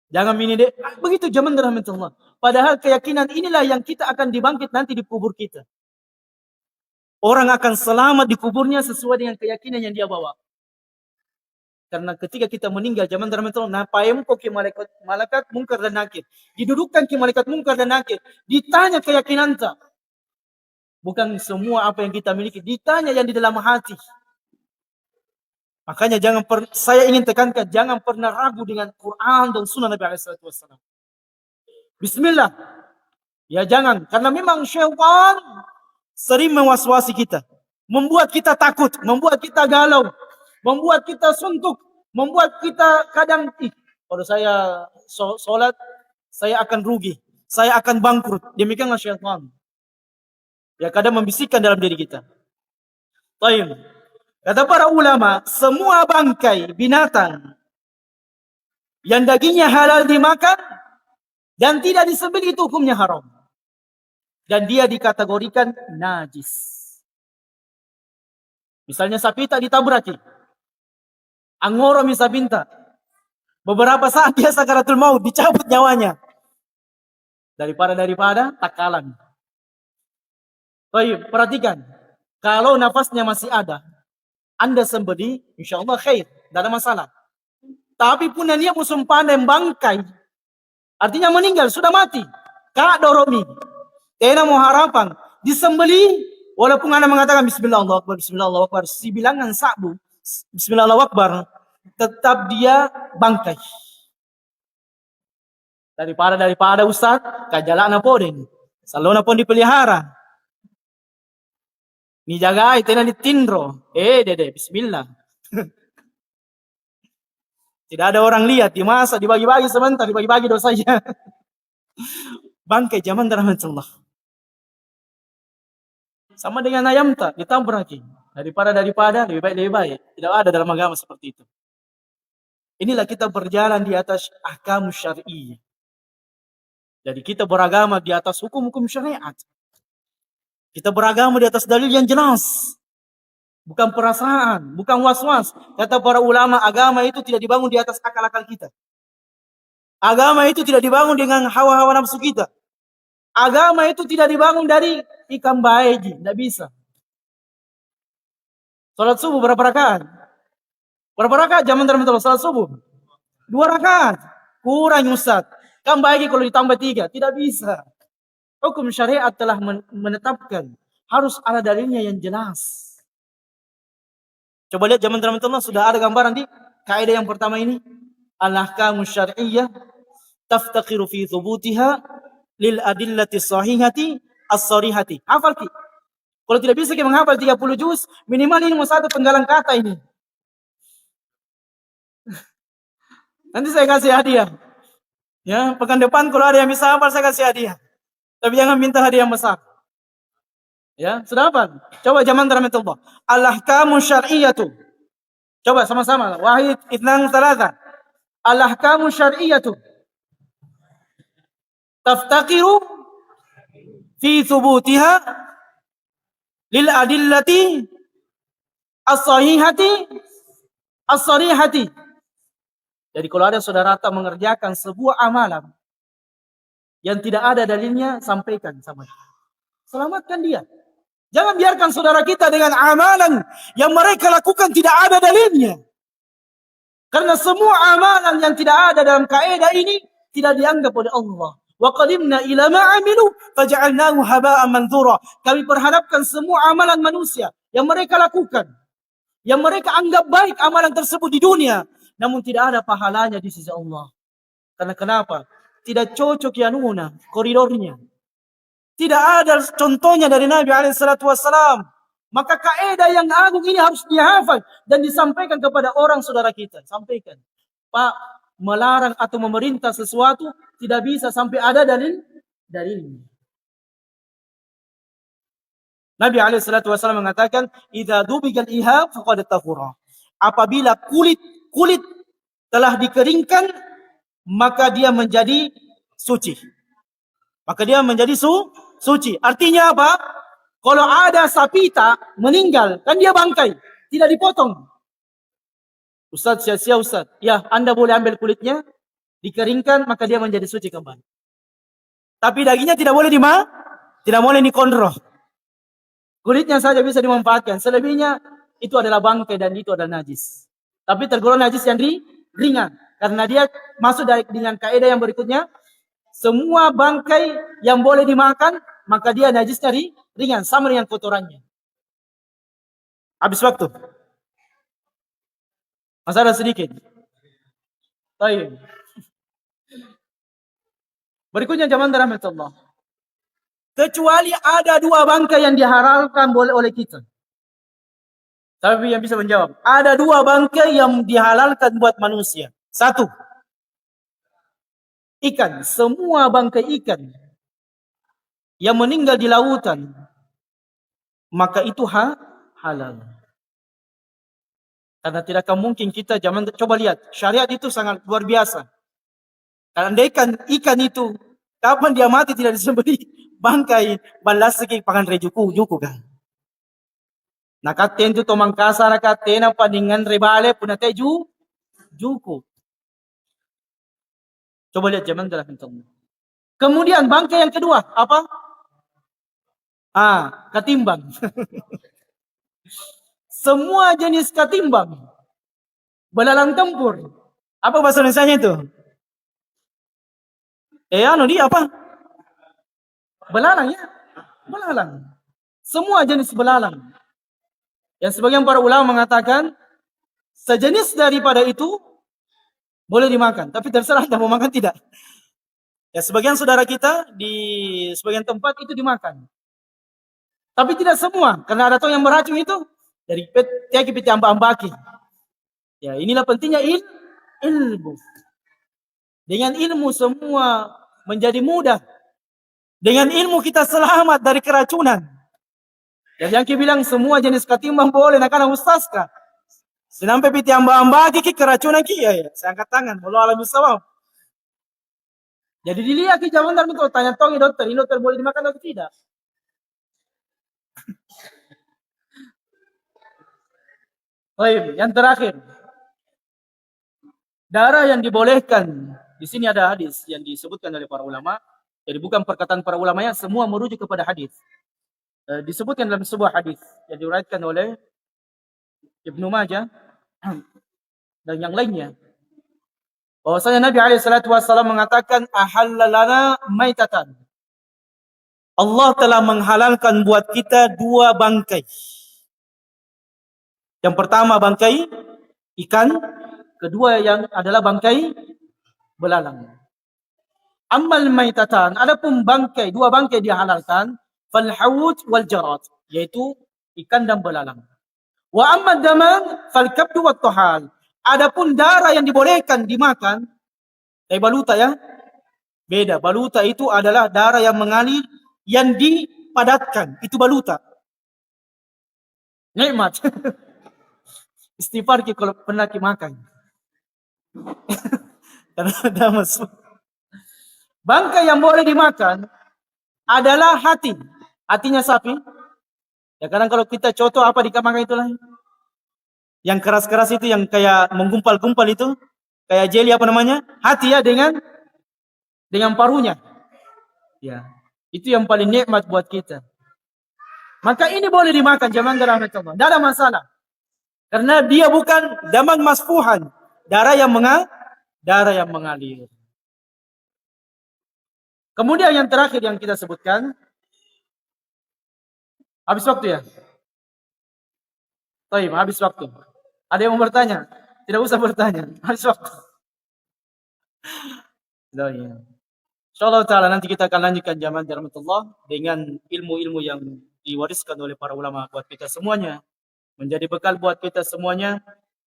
Jangan ini deh. Begitu zaman rahmatullah. Padahal keyakinan inilah yang kita akan dibangkit nanti di kubur kita. Orang akan selamat di kuburnya sesuai dengan keyakinan yang dia bawa. Karena ketika kita meninggal zaman rahmatullah, napaem ko ki malaikat mungkar dan nakir. Didudukkan ki malaikat mungkar dan nakir. Ditanya keyakinan kita. Bukan semua apa yang kita miliki. Ditanya yang di dalam hati. Makanya saya ingin tekankan, jangan pernah ragu dengan Quran dan Sunnah Nabi SAW. Bismillah. Ya jangan, karena memang syaitan sering mewaswasi kita, membuat kita takut, membuat kita galau, membuat kita suntuk, membuat kita kadang, kalau saya sholat, saya akan rugi, saya akan bangkrut. Demikianlah syaitan. Ya kadang membisikkan dalam diri kita. Baik. Kata para ulama, semua bangkai binatang yang dagingnya halal dimakan dan tidak disembelih itu hukumnya haram. Dan dia dikategorikan najis. Misalnya sapi tak ditabraki. Angoro misabinta. Beberapa saat dia sakaratul maut, dicabut nyawanya. Daripada takalan. Baik, perhatikan. Kalau nafasnya masih ada, Anda sembelih, insya Allah khair, tidak ada masalah. Tapi punya niat musuh pandai bangkai, artinya meninggal, sudah mati. Kak doromi, tena mau harapan, disembelih, walaupun Anda mengatakan Bismillah Allahu Akbar, Bismillah Allahu Akbar, si bilangan sabu, Bismillah Allahu Akbar, tetap dia bangkai. Daripada Ustaz, kajalan apa den, salona pun dipelihara. Ni jaga tena ditindro. Dede, bismillah. Tidak ada orang lihat, dimasak, dibagi-bagi sebentar, dibagi-bagi dosanya. Bangkai zaman rahmatullah. Sama dengan ayam tak, ditabraki. Daripada, lebih baik. Tidak ada dalam agama seperti itu. Inilah kita berjalan di atas ahkam syar'iyyah. Jadi kita beragama di atas hukum-hukum syariat. Kita beragama di atas dalil yang jelas. Bukan perasaan, bukan was-was. Kata para ulama, agama itu tidak dibangun di atas akal-akal kita. Agama itu tidak dibangun dengan hawa-hawa nafsu kita. Agama itu tidak dibangun dari ikan bayi, tidak bisa. Salat subuh berapa rakaat? Berapa rakaat zaman terbentuk salat subuh? 2 rakaat. Kurang Ustaz. Kan bayi kalau ditambah 3, tidak bisa. Hukum syariat telah menetapkan harus ada dalilnya yang jelas. Coba lihat zaman teman-teman sudah ada gambaran di kaidah yang pertama ini. Al-ahkamu syar'iyyah taftaqiru fi thubutiha lil adillati sahihati as-sarihati. Hafal ki. Kalau tidak bisa kita menghafal 30 juz, minimal ini mau 1 penggalan kata ini. Nanti saya kasih hadiah. Ya, pekan depan kalau ada yang bisa hafal saya kasih hadiah. Tapi jangan minta hadiah yang besar. Ya, sudah apa? Coba zaman rahmatullah. Al-ahkamu syar'iyyatu. Coba sama-sama. Wahid, itnan, thalatha. Al-ahkamu syar'iyyatu. Taftaqiru fi thubutiha lil adillati as-sahihati as-sarihati. Jadi kalau ada saudara tak mengerjakan sebuah amalan yang tidak ada dalilnya, sampaikan sama dia. Selamatkan dia. Jangan biarkan saudara kita dengan amalan yang mereka lakukan tidak ada dalilnya. Karena semua amalan yang tidak ada dalam kaidah ini tidak dianggap oleh Allah. Wa qadimna ila ma 'amilu faj'alnahu haba'an manthura. Kami perhadapkan semua amalan manusia yang mereka lakukan, yang mereka anggap baik amalan tersebut di dunia, namun tidak ada pahalanya di sisi Allah. Karena kenapa? Tidak cocok ya nuna koridornya. Tidak ada contohnya dari Nabi SAW. Maka kaidah yang agung ini harus dihafal dan disampaikan kepada orang saudara kita. Sampaikan. Pak, melarang atau memerintah sesuatu tidak bisa sampai ada dalilnya. Nabi SAW mengatakan, "Idza dubigal ihab faqad tahura." Apabila kulit telah dikeringkan, maka dia menjadi suci. Maka dia menjadi suci. Artinya apa? Kalau ada sapita meninggal, kan dia bangkai, tidak dipotong. Ustaz, sia-sia Ustaz. Ya, Anda boleh ambil kulitnya, dikeringkan, maka dia menjadi suci kembali. Tapi dagingnya tidak boleh dikondro. Kulitnya saja bisa dimanfaatkan. Selebihnya itu adalah bangkai dan itu adalah najis. Tapi tergolong najis yang ringan. Karena dia masuk dengan kaidah yang berikutnya. Semua bangkai yang boleh dimakan, maka dia najisnya ringan. Sama dengan kotorannya. Habis waktu. Masih ada sedikit. Baik. Berikutnya zaman rahmatullah. Kecuali ada dua bangkai yang dihalalkan oleh kita. Tapi yang bisa menjawab. Ada dua bangkai yang dihalalkan buat manusia. Satu. Ikan. Semua bangkai ikan yang meninggal di lautan, maka itu halal. Karena tidak akan mungkin kita coba lihat. Syariat itu sangat luar biasa. Kalau andaikan ikan itu, kapan dia mati tidak disembelih, bangkai balas segi pangan rejuku kan. Nakaten tu tomang kasar nakaten ang paningan rebale puna teju juku. Coba lihat zaman dalam itu. Kemudian bangkai yang kedua apa? Ketimbang. Semua jenis ketimbang. Belalang tempur. Apa bahasa Indonesianya itu? Dia apa? Belalang ya? Belalang. Semua jenis belalang. Yang sebagian para ulama mengatakan sejenis daripada itu boleh dimakan, tapi terserah Anda mau makan tidak. Ya, sebagian saudara kita di sebagian tempat itu dimakan. Tapi tidak semua, karena ada yang meracun itu dari peti ambaki. Ya, inilah pentingnya ilmu. Dengan ilmu semua menjadi mudah. Dengan ilmu kita selamat dari keracunan. Yang bilang semua jenis ketimbang boleh, nak kana ustaz kah? Sinampe piti ambaki ki keracunan ki ya. Saya angkat tangan, walau alam bisawab. Jadi dilihat ki zaman dalam itu tanya tongi dokter, ini dokter boleh dimakan atau tidak? Baik, yang terakhir. Darah yang dibolehkan. Di sini ada hadis yang disebutkan oleh para ulama. Jadi bukan perkataan para ulamanya, semua merujuk kepada hadis. Disebutkan dalam sebuah hadis yang diriwayatkan oleh Ibnu Majah dan yang lainnya. Bahwasanya Nabi SAW mengatakan ahallalana maitatan. Allah telah menghalalkan buat kita dua bangkai. Yang pertama bangkai ikan, kedua yang adalah bangkai belalang. Ammal maitatan, adapun bangkai, dua bangkai dihalalkan, fal hawt wal jarat, yaitu ikan dan belalang. Wa amma daman fal kabdu wat tuhal. Adapun darah yang dibolehkan dimakan, baluta ya. Beda, baluta itu adalah darah yang mengalir yang dipadatkan, itu baluta. Nikmat. Istighfar kalau pernah makan. Karena ada masuk. Bangkai yang boleh dimakan adalah hati. Hatinya sapi. Ya kadang kalau kita contoh apa dimakan itulah. Yang keras-keras itu yang kayak menggumpal-gumpal itu. Kayak jeli apa namanya? Hati ya dengan paruhnya. Ya. Itu yang paling nikmat buat kita. Maka ini boleh dimakan jamaah rahmatullah. Tidak ada masalah. Karena dia bukan daman masfuhan. Darah yang mengalir. Kemudian yang terakhir yang kita sebutkan. Habis waktu ya? Baik, habis waktu. Ada yang mau bertanya? Tidak usah bertanya. Habis waktu. InsyaAllah ta'ala nanti kita akan lanjutkan jamaah rahmatullah dengan ilmu-ilmu yang diwariskan oleh para ulama buat kita semuanya. Menjadi bekal buat kita semuanya.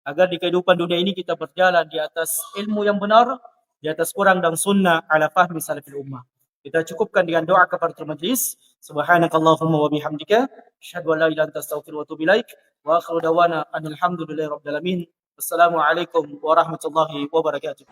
Agar di kehidupan dunia ini kita berjalan di atas ilmu yang benar. Di atas Quran dan sunnah ala fahmi salafil ummah. Kita cukupkan dengan doa kafaratul majlis. Subhanakallahumma wa bihamdika. Asyhadu an la ilaha illa anta astaghfiruka wa atubu ilaik. Wa akhiru dawana alhamdulillahi rabbil alamin. Wassalamualaikum warahmatullahi wabarakatuh.